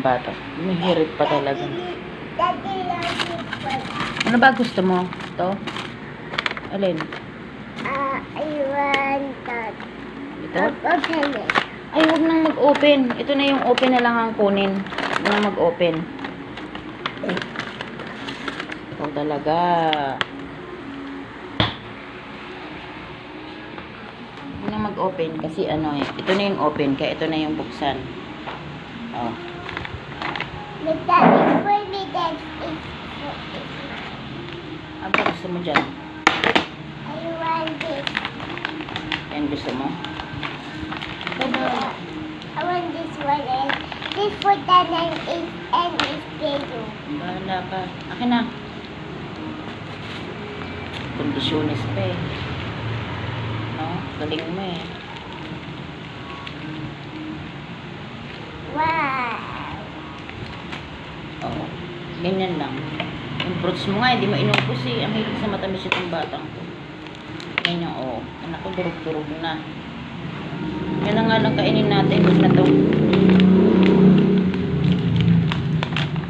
ng bata. Mahirit pa talaga. Daddy loves it. Ano ba gusto mo? Ito? Alin? I want that. Ito? Open it. Ay, huwag nang mag-open. Ito na yung open na lang ang kunin. Huwag nang mag-open. Ito talaga. Huwag nang mag-open kasi ano eh. Ito na yung open kaya ito na yung buksan. Oh. But that is for me. That is for me. Ano ba gusto mo dyan? I want this. Yan gusto mo? Ito ba? I want this one and this for the name is and is Pedro. Bahala ka. Akin na. Kondisyonis pa eh. No? Galing mo eh. Wow. Oo. Ganyan lang. Yung fruits mo nga, hindi mo inubos eh. Ang hilig sa matamis itong batang ko. Ganyan, oo. Anak ko, durog-durog na. Yan na nga lang kainin natin. Huwag na to.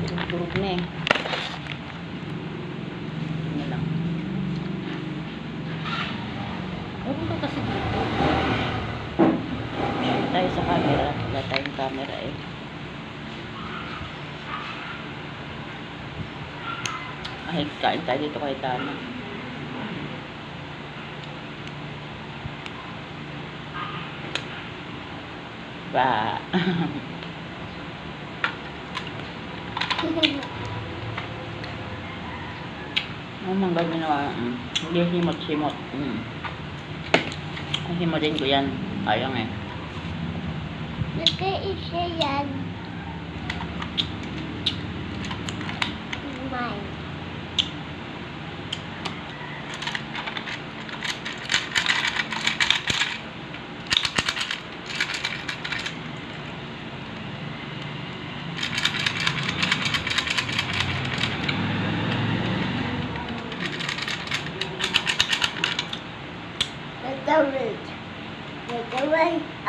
Durog-durog na eh. Yan lang. Huwag ka kasi dito. Shoot tayo sa camera. Wala tayong camera eh. Ay, kain tayo dito kay Tana. Ba. Oh, mangga ginawa. Hindi himot-himot. Ang himodin ko yan. Ayang eh. Nag-iisa yan. Mine.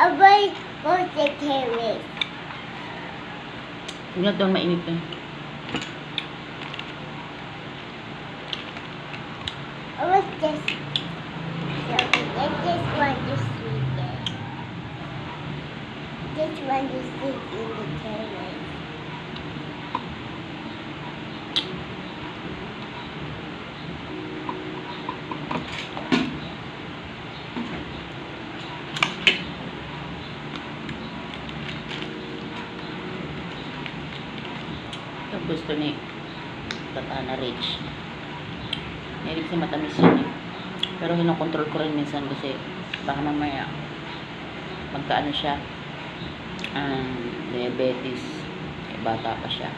Away for the carrots. Huwag na doon, mainit na. I was just so I just want to see it. Just want to sit in the carrots. Ito gusto ni Tatana Rich. Hilig sa matamis yun eh. Pero hinokontrol ko rin minsan kasi baka mamaya magkaano siya diabetes. Eh, bata pa siya.